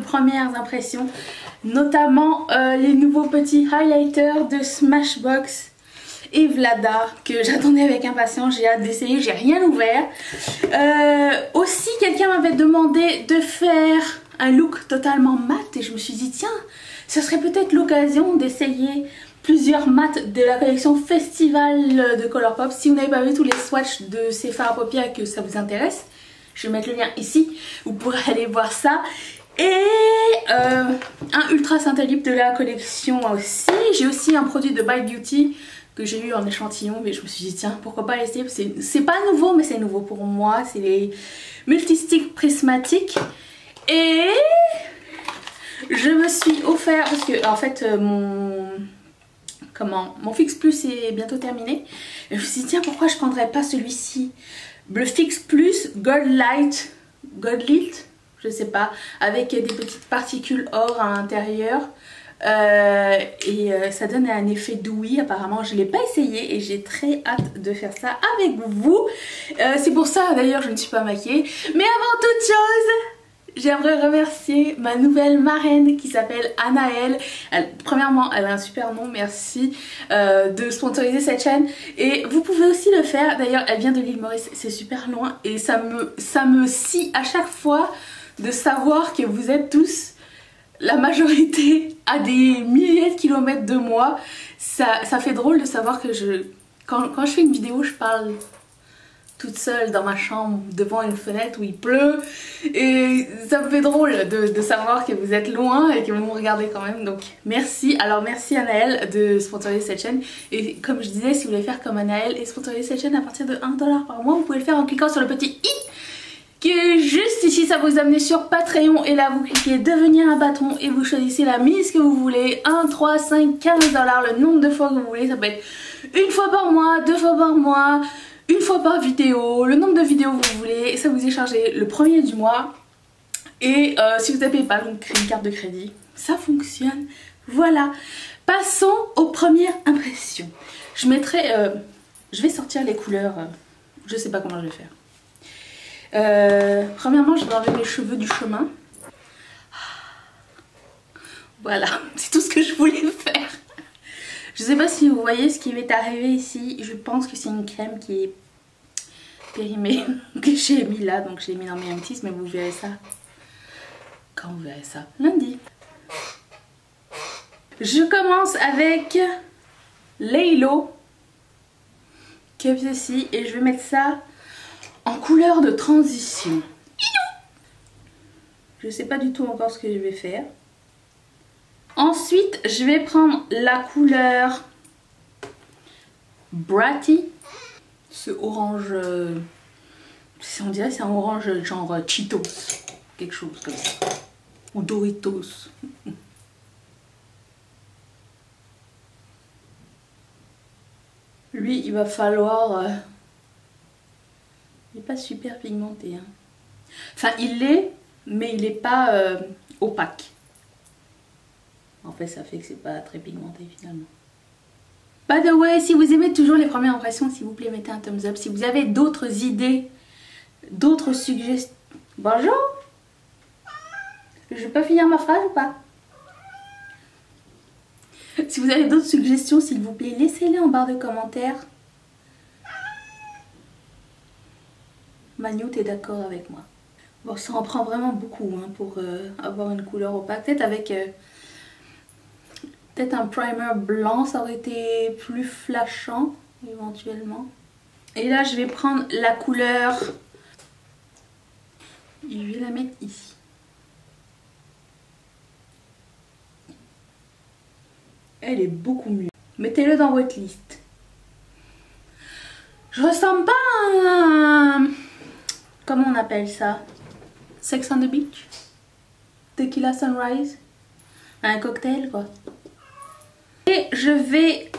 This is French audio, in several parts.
premières impressions, notamment les nouveaux petits highlighters de Smashbox et Vlada que j'attendais avec impatience. J'ai hâte d'essayer, j'ai rien ouvert. Aussi quelqu'un m'avait demandé de faire un look totalement mat et je me suis dit tiens, ce serait peut-être l'occasion d'essayer plusieurs mats de la collection Festival de Colourpop. Si vous n'avez pas vu tous les swatchs de ces fards à paupières et que ça vous intéresse, je vais mettre le lien ici, vous pourrez aller voir ça. Et un Ultra Synthélip de la collection aussi. J'ai aussi un produit de By Beauty que j'ai eu en échantillon, mais je me suis dit tiens, pourquoi pas l'essayer. C'est pas nouveau, mais c'est nouveau pour moi. C'est les Multisticks prismatiques. Et je me suis offert, parce que en fait mon Fix Plus est bientôt terminé. Et je me suis dit tiens, pourquoi je prendrais pas celui-ci, le Fix Plus Gold Light, je sais pas, avec des petites particules or à l'intérieur. Ça donne un effet douillet. Apparemment je l'ai pas essayé et j'ai très hâte de faire ça avec vous. C'est pour ça d'ailleurs je ne suis pas maquillée. Mais avant toute chose, j'aimerais remercier ma nouvelle marraine qui s'appelle Anaëlle. Premièrement, elle a un super nom, merci de sponsoriser cette chaîne. Et vous pouvez aussi le faire. D'ailleurs, elle vient de l'île Maurice, c'est super loin. Et ça me scie à chaque fois de savoir que vous êtes tous, la majorité, à des milliers de kilomètres de moi. Ça fait drôle de savoir que quand je fais une vidéo, je parle toute seule dans ma chambre devant une fenêtre où il pleut, et ça me fait drôle de savoir que vous êtes loin et que vous me regardez quand même. Donc merci, alors merci Anaëlle de sponsoriser cette chaîne. Et comme je disais, si vous voulez faire comme Anaëlle et sponsoriser cette chaîne à partir de 1 $ par mois, vous pouvez le faire en cliquant sur le petit i qui est juste ici. Ça vous amène sur Patreon et là vous cliquez devenir un patron et vous choisissez la mise que vous voulez, 1, 3, 5, 15 $, le nombre de fois que vous voulez. Ça peut être une fois par mois, 2 fois par mois, une fois par vidéo, le nombre de vidéos que vous voulez, et ça vous est chargé le premier du mois. Et si vous tapez pas une carte de crédit, ça fonctionne. Voilà, passons aux premières impressions. Je vais sortir les couleurs, je sais pas comment je vais faire. Premièrement, je vais enlever mes cheveux du chemin. Voilà, c'est tout ce que je voulais faire. Je sais pas si vous voyez ce qui m'est arrivé ici. Je pense que c'est une crème qui est périmée que j'ai mis là, donc je l'ai mis dans mes empties, mais vous verrez ça quand vous verrez ça lundi. Je commence avec Laylo, qui est ceci, et je vais mettre ça en couleur de transition. Je sais pas du tout encore ce que je vais faire. Ensuite, je vais prendre la couleur Bratty. Ce orange, on dirait c'est un orange genre Cheetos, quelque chose comme ça. Ou Doritos. Lui, il va falloir... il n'est pas super pigmenté. Hein. Enfin, il l'est, mais il n'est pas opaque. En fait, ça fait que c'est pas très pigmenté finalement. By the way, si vous aimez toujours les premières impressions, s'il vous plaît, mettez un thumbs up. Si vous avez d'autres idées, d'autres suggestions... Bonjour! Je peux finir ma phrase ou pas? Si vous avez d'autres suggestions, s'il vous plaît, laissez-les en barre de commentaires. Manu, t'es d'accord avec moi? Bon, ça en prend vraiment beaucoup hein, pour avoir une couleur opaque. Peut-être avec... peut-être un primer blanc, ça aurait été plus flashant, éventuellement. Et là, je vais prendre la couleur... Je vais la mettre ici. Elle est beaucoup mieux. Mettez-le dans votre liste. Je ressemble pas à un... Comment on appelle ça? Sex on the Beach? Tequila Sunrise? Un cocktail, quoi. Et je vais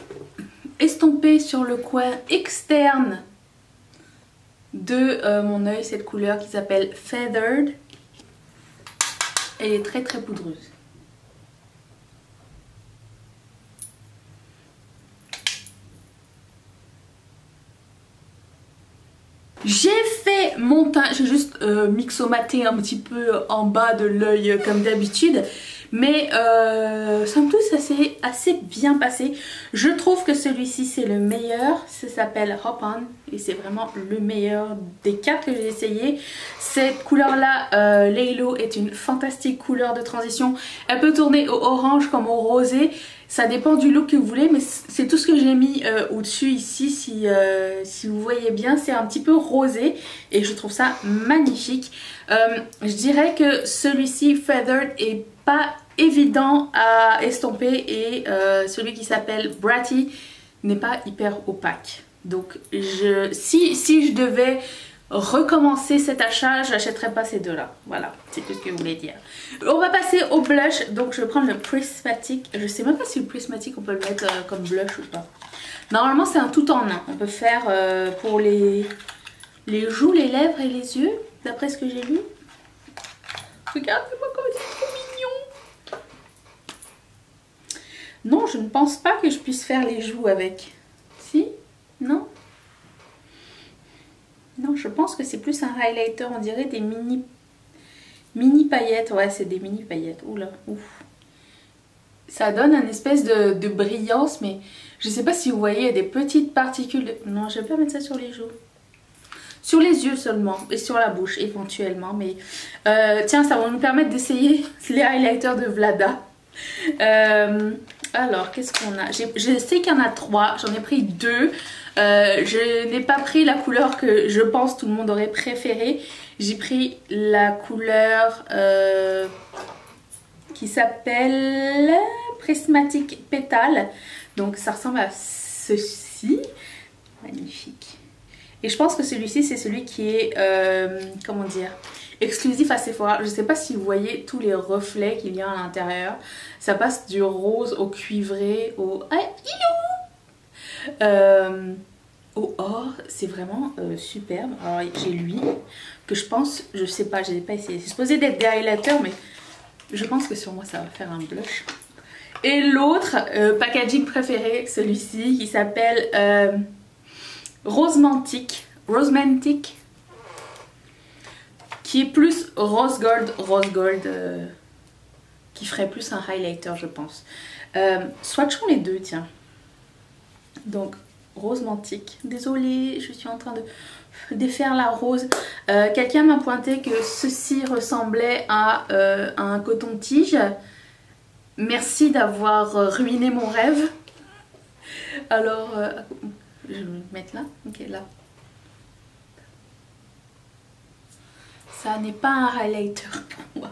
estomper sur le coin externe de mon œil cette couleur qui s'appelle Feathered. Elle est très très poudreuse. J'ai fait mon teint, j'ai juste mixomaté un petit peu en bas de l'œil comme d'habitude. Mais somme toute ça s'est assez bien passé. Je trouve que celui-ci c'est le meilleur. Ça s'appelle Hop On et c'est vraiment le meilleur des 4 que j'ai essayé. Cette couleur là, Laylo, est une fantastique couleur de transition. Elle peut tourner au orange comme au rosé. Ça dépend du look que vous voulez, mais c'est tout ce que j'ai mis au-dessus ici. Si vous voyez bien, c'est un petit peu rosé et je trouve ça magnifique. Je dirais que celui-ci, Feathered, est pas évident à estomper et celui qui s'appelle Bratty n'est pas hyper opaque. Donc si je devais recommencer cet achat, j'achèterais pas ces deux là. Voilà, c'est tout ce que je voulais dire. On va passer au blush. Donc je vais prendre le Prismatic. Je sais même pas si le Prismatic on peut le mettre comme blush ou pas. Normalement c'est un tout en un. On peut faire pour les joues, les lèvres et les yeux, d'après ce que j'ai lu. Regardez-moi comme c'est trop mignon. Non, je ne pense pas que je puisse faire les joues avec. Si? Non? Non, je pense que c'est plus un highlighter, on dirait des mini paillettes. Ouais, c'est des mini paillettes. Oula, ouf. Ça donne une espèce de brillance, mais je sais pas si vous voyez des petites particules. Non, je vais pas mettre ça sur les joues. Sur les yeux seulement et sur la bouche éventuellement. Mais tiens, ça va nous permettre d'essayer les highlighters de Vlada. Alors, qu'est-ce qu'on a? Je sais qu'il y en a 3, j'en ai pris 2. Je n'ai pas pris la couleur que je pense tout le monde aurait préférée. J'ai pris la couleur qui s'appelle Prismatic Petal. Donc ça ressemble à ceci. Magnifique. Et je pense que celui-ci c'est celui qui est, comment dire, exclusif à Sephora. Je ne sais pas si vous voyez tous les reflets qu'il y a à l'intérieur. Ça passe du rose au cuivré, au or. C'est vraiment superbe. Alors j'ai lui que je pense, je sais pas, je n'ai pas essayé. C'est supposé d'être des highlighters, mais je pense que sur moi ça va faire un blush. Et l'autre packaging préféré, celui-ci qui s'appelle Rosemantic, qui est plus rose gold, qui ferait plus un highlighter je pense. Swatchons les deux, tiens. Donc Rosemantic, désolée, je suis en train de défaire la rose. Quelqu'un m'a pointé que ceci ressemblait à un coton-tige. Merci d'avoir ruiné mon rêve. Alors, je vais me mettre là. Ok, là. Ça n'est pas un highlighter pour moi.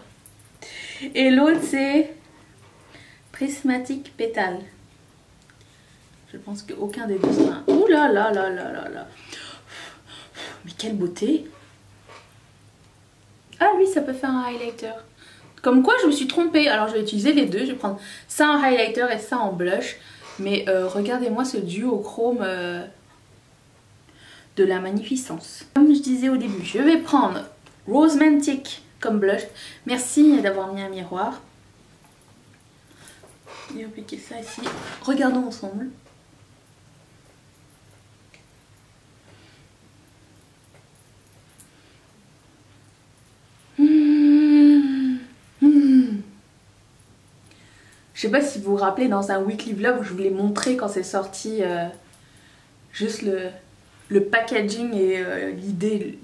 Et l'autre, c'est Prismatic Petal. Je pense qu'aucun des deux sera un... Ouh là là là là là là. Mais quelle beauté. Ah oui, ça peut faire un highlighter. Comme quoi je me suis trompée. Alors je vais utiliser les deux. Je vais prendre ça en highlighter et ça en blush. Mais regardez-moi ce duochrome de la magnificence. Comme je disais au début, je vais prendre Rosemantic comme blush. Merci d'avoir mis un miroir. Et appliquer ça ici. Regardons ensemble. Je sais pas si vous vous rappelez dans un weekly vlog où je vous l'ai montré quand c'est sorti, juste le packaging et l'idée.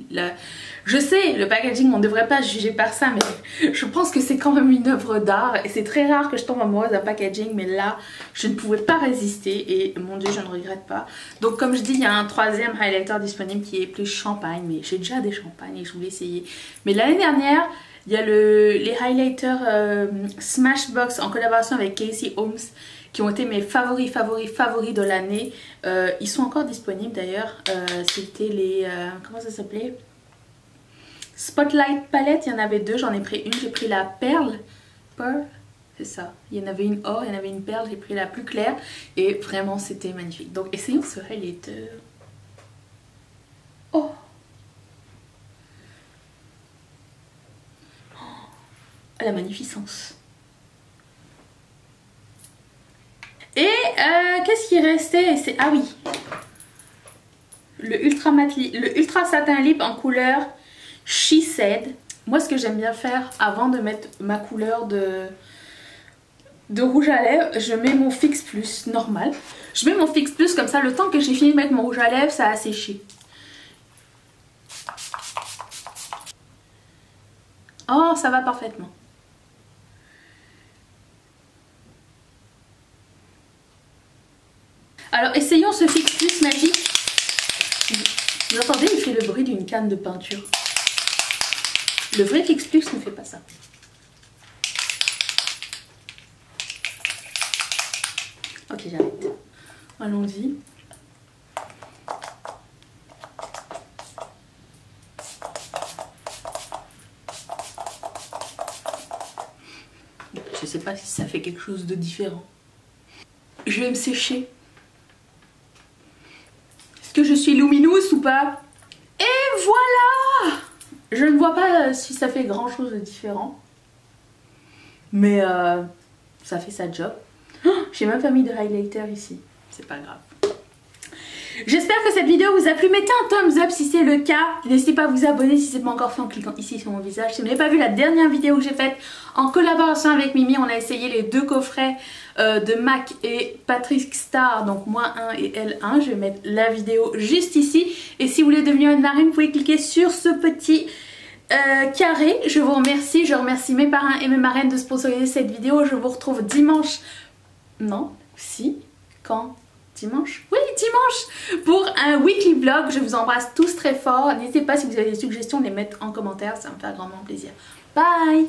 Je sais, le packaging, on ne devrait pas juger par ça, mais je pense que c'est quand même une œuvre d'art. Et c'est très rare que je tombe amoureuse d'un packaging, mais là, je ne pouvais pas résister et mon dieu, je ne regrette pas. Donc comme je dis, il y a un troisième highlighter disponible qui est plus champagne, mais j'ai déjà des champagnes et je voulais essayer. Mais l'année dernière... il y a les highlighters Smashbox en collaboration avec Casey Holmes qui ont été mes favoris de l'année. Ils sont encore disponibles d'ailleurs. C'était les... comment ça s'appelait? Spotlight Palette, il y en avait deux. J'en ai pris une, j'ai pris la perle. Pearl, c'est ça. Il y en avait une or, il y en avait une perle. J'ai pris la plus claire. Et vraiment, c'était magnifique. Donc, essayons ce highlighter. Oh! La magnificence. Et qu'est-ce qui restait? Ah oui, le Ultra Satin Lip en couleur She Said. Moi ce que j'aime bien faire avant de mettre ma couleur de rouge à lèvres, je mets mon Fix Plus normal. Je mets mon Fix Plus comme ça, le temps que j'ai fini de mettre mon rouge à lèvres, ça a séché. Oh, ça va parfaitement. Alors essayons ce Fix Plus magique. Vous entendez, il fait le bruit d'une canne de peinture. Le vrai Fix Plus ne fait pas ça. Ok, j'arrête. Allons-y. Je sais pas si ça fait quelque chose de différent. Je vais me sécher. Est-ce que je suis lumineuse ou pas? Et voilà! Je ne vois pas si ça fait grand chose de différent. Mais ça fait sa job. Oh, j'ai même pas mis de highlighter ici. C'est pas grave. J'espère que cette vidéo vous a plu. Mettez un thumbs up si c'est le cas. N'hésitez pas à vous abonner si ce n'est pas encore fait en cliquant ici sur mon visage. Si vous n'avez pas vu la dernière vidéo que j'ai faite en collaboration avec Mimi, on a essayé les deux coffrets de MAC et Patrick Star, donc moi 1 et elle 1. Je vais mettre la vidéo juste ici. Et si vous voulez devenir une marraine, vous pouvez cliquer sur ce petit carré. Je vous remercie. Je remercie mes parrains et mes marraines de sponsoriser cette vidéo. Je vous retrouve dimanche. Non, si, quand? Dimanche? Oui, dimanche! Pour un weekly vlog. Je vous embrasse tous très fort. N'hésitez pas si vous avez des suggestions de les mettre en commentaire. Ça me fait grandement plaisir. Bye!